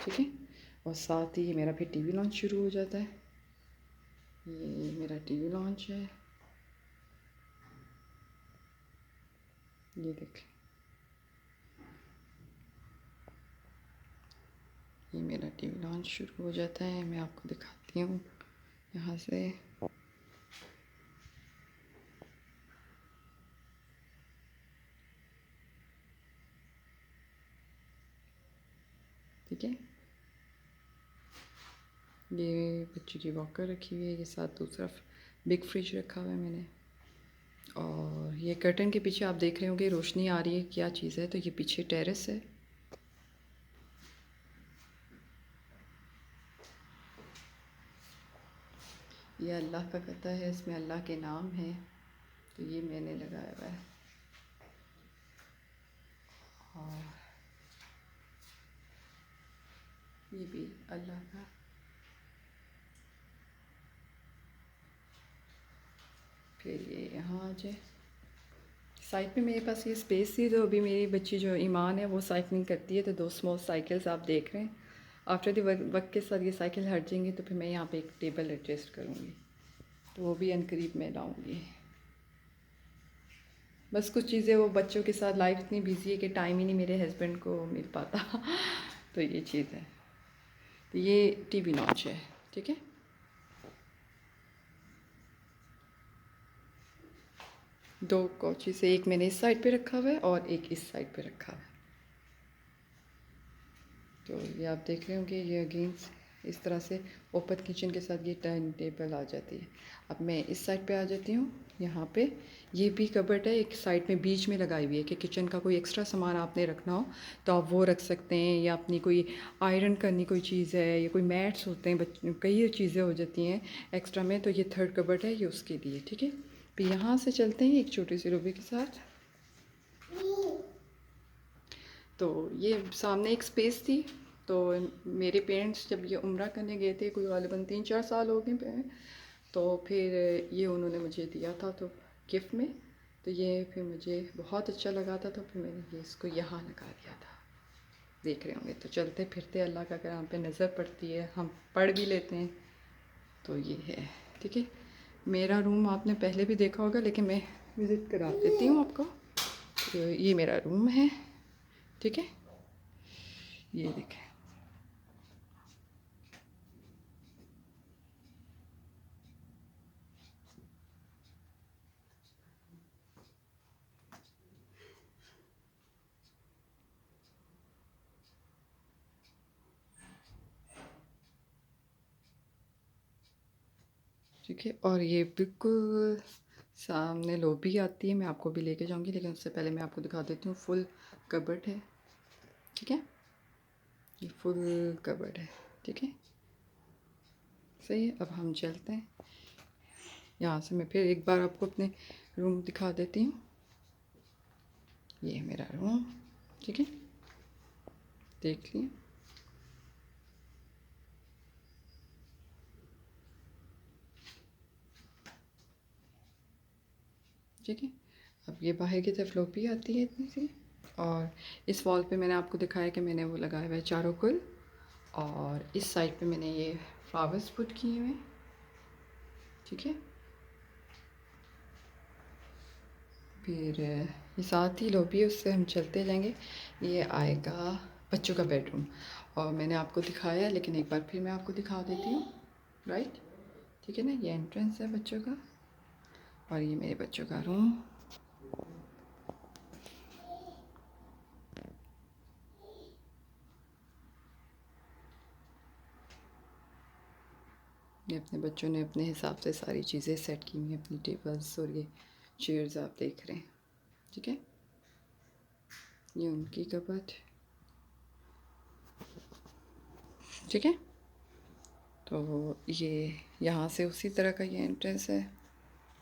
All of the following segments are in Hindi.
ठीक है। और साथ ही ये मेरा फिर टीवी लॉन्च शुरू हो जाता है। ये मेरा टीवी लॉन्च है, ये देखें, ये मेरा टीवी लॉन्च शुरू हो जाता है। मैं आपको दिखाती हूँ यहाँ से। ठीक है, ये बच्चे की वॉकर रखी हुई है, ये साथ दूसरा बिग फ्रिज रखा हुआ है मैंने। और ये कर्टन के पीछे आप देख रहे होंगे रोशनी आ रही है, क्या चीज़ है, तो ये पीछे टेरेस है। ये अल्लाह का कता है, इसमें अल्लाह के नाम हैं, तो ये मैंने लगाया हुआ है। और ये भी अल्लाह का। फिर ये यहाँ आ जाए, साइड में मेरे पास ये स्पेस थी, तो अभी मेरी बच्ची जो ईमान है वो साइकिलिंग करती है, तो 2 स्मॉल साइकिल्स आप देख रहे हैं। आफ्टर द वक्त के साथ ये साइकिल हट जाएंगी, तो फिर मैं यहाँ पे एक टेबल एडजस्ट करूँगी, तो वो भी अनकरीब मैं लाऊँगी। बस कुछ चीज़ें, वो बच्चों के साथ लाइफ इतनी बिजी है कि टाइम ही नहीं मेरे हस्बैंड को मिल पाता तो ये चीज़ है। तो ये टीवी लॉन्च है, ठीक है। दो कोची से, एक मैंने इस साइड पे रखा हुआ है और एक इस साइड पे रखा हुआ है। तो ये आप देख रहे होंगे, ये अगेंस्ट इस तरह से ओपन किचन के साथ ये डाइनिंग टेबल आ जाती है। अब मैं इस साइड पे आ जाती हूँ। यहाँ पे ये भी कबर्ड है, एक साइड में बीच में लगाई हुई है कि किचन का कोई एक्स्ट्रा सामान आपने रखना हो तो आप वो रख सकते हैं, या अपनी कोई आयरन करनी कोई चीज़ है, या कोई मैट्स होते हैं, कई चीज़ें हो जाती हैं एक्स्ट्रा में, तो ये थर्ड कबर्ड है, ये उसके लिए, ठीक है। तो यहाँ से चलते हैं एक छोटी सी रूबी के साथ। तो ये सामने एक स्पेस थी, तो मेरे पेरेंट्स जब ये उम्रा करने गए थे, कोई गालिबन 3-4 साल हो गए, तो फिर ये उन्होंने मुझे दिया था तो गिफ्ट में, तो ये फिर मुझे बहुत अच्छा लगा था, तो फिर मैंने ये इसको यहाँ लगा दिया था। देख रहे होंगे, तो चलते फिरते अल्लाह का कलाम पे नज़र पड़ती है, हम पढ़ भी लेते हैं, तो ये है, ठीक है। मेरा रूम आपने पहले भी देखा होगा, लेकिन मैं विज़िट करा देती हूँ आपको। तो ये मेरा रूम है, ठीक है, ये देखें। ठीक है, और ये बिल्कुल सामने लॉबी आती है, मैं आपको भी लेके जाऊंगी, लेकिन उससे पहले मैं आपको दिखा देती हूँ। फुल कबर्ड है, ठीक है, ये फुल कबर्ड है, ठीक है, सही है। अब हम चलते हैं यहाँ से, मैं फिर एक बार आपको अपने रूम दिखा देती हूँ। ये है मेरा रूम, ठीक है, देख लिया। ठीक है, अब ये बाहर की तरफ लॉबी आती है इतनी सी, और इस वॉल पे मैंने आपको दिखाया कि मैंने वो लगाया हुआ है चारों कुल, और इस साइड पे मैंने ये फ्लावर्स पुट किए हुए हैं, ठीक है। फिर ये साथ ही लॉबी है, उससे हम चलते जाएंगे। ये आएगा बच्चों का बेडरूम, और मैंने आपको दिखाया, लेकिन एक बार फिर मैं आपको दिखा देती हूँ, राइट, ठीक है ना। ये एंट्रेंस है बच्चों का, और ये मेरे बच्चों का रूम। ये अपने बच्चों ने अपने हिसाब से सारी चीज़ें सेट की हुई हैं, अपनी टेबल्स और ये चेयर्स आप देख रहे हैं, ठीक है। ये उनकी कबर्ड, ठीक है। तो ये यहाँ से उसी तरह का ये एंट्रेंस है,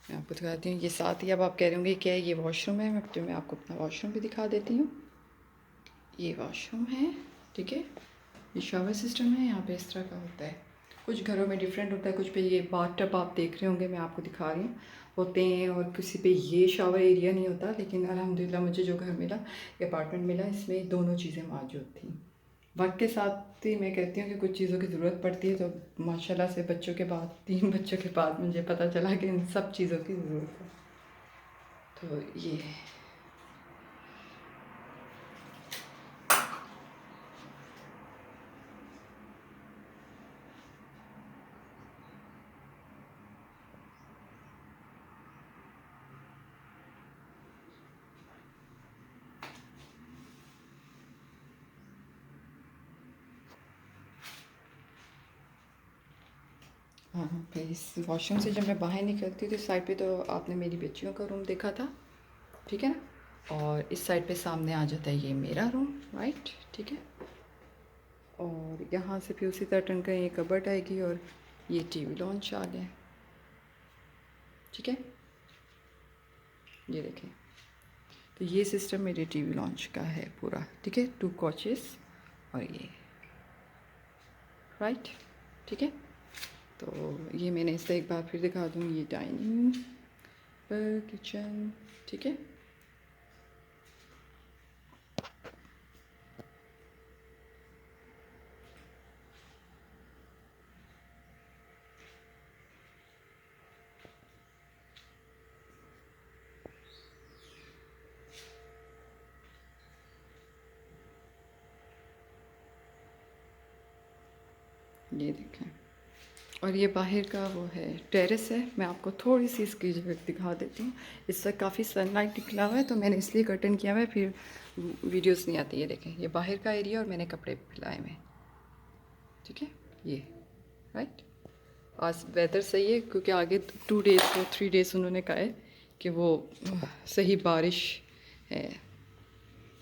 मैं आपको दिखाती हूँ। ये साथ ही, अब आप कह रहे होंगे क्या ये वॉशरूम है, मैं आपको अपना वॉशरूम भी दिखा देती हूँ। ये वॉशरूम है, ठीक है, ये शावर सिस्टम है, यहाँ पे इस तरह का होता है। कुछ घरों में डिफरेंट होता है, कुछ पे ये बाथ टब आप देख रहे होंगे, मैं आपको दिखा रही हूँ, होते हैं, और किसी पे ये शावर एरिया नहीं होता। लेकिन अल्हम्दुलिल्लाह मुझे जो घर मिला, ये अपार्टमेंट मिला, इसमें दोनों चीज़ें मौजूद थी, वक्त के साथ ही मैं कहती हूँ कि कुछ चीज़ों की ज़रूरत पड़ती है, तो माशाल्लाह से बच्चों के बाद 3 बच्चों के बाद मुझे पता चला कि इन सब चीज़ों की ज़रूरत है। तो ये है। हाँ, फिर इस वॉशरूम से जब मैं बाहर निकलती थी साइड पे, तो आपने मेरी बच्चियों का रूम देखा था, ठीक है ना? और इस साइड पे सामने आ जाता है ये मेरा रूम, राइट, ठीक है। और यहाँ से फिर उसी तरह टर्न करें, ये कबर्ड आएगी और ये टीवी लॉन्च आ गया, ठीक है। ये देखें, तो ये सिस्टम मेरे टीवी लॉन्च का है पूरा, ठीक है। 2 कोचेस और ये, राइट, ठीक है। तो ये मैंने इसे एक बार फिर दिखा दूँ, ये डाइनिंग किचन, ठीक है। ये देखें, और ये बाहर का वो है, टेरेस है। मैं आपको थोड़ी सी इसकी जगह दिखा देती हूँ। इस वक्त काफ़ी सनलाइट निकला हुआ है, तो मैंने इसलिए कर्टन किया हुआ है, फिर वीडियोस नहीं आती। ये देखें, ये बाहर का एरिया और मैंने कपड़े फैलाए हुए, ठीक है। ये राइट, आज वेदर सही है क्योंकि आगे 2 डेज़ को 3 डेज़ उन्होंने कहा है कि वो सही बारिश है।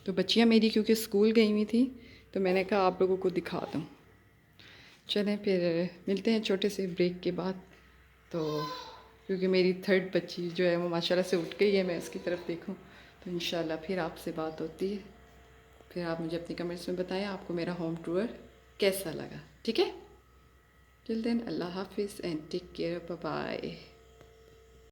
तो बच्चियाँ मेरी क्योंकि स्कूल गई हुई थी, तो मैंने कहा आप लोगों को दिखा दूँ। चलें फिर मिलते हैं छोटे से ब्रेक के बाद। तो क्योंकि मेरी 3rd बच्ची जो है वो माशाल्लाह से उठ गई है, मैं उसकी तरफ देखूं, तो इंशाल्लाह फिर आपसे बात होती है। फिर आप मुझे अपने कमेंट्स में बताएं आपको मेरा होम टूर कैसा लगा, ठीक है। टिल देन अल्लाह हाफिज़ and take care, bye bye.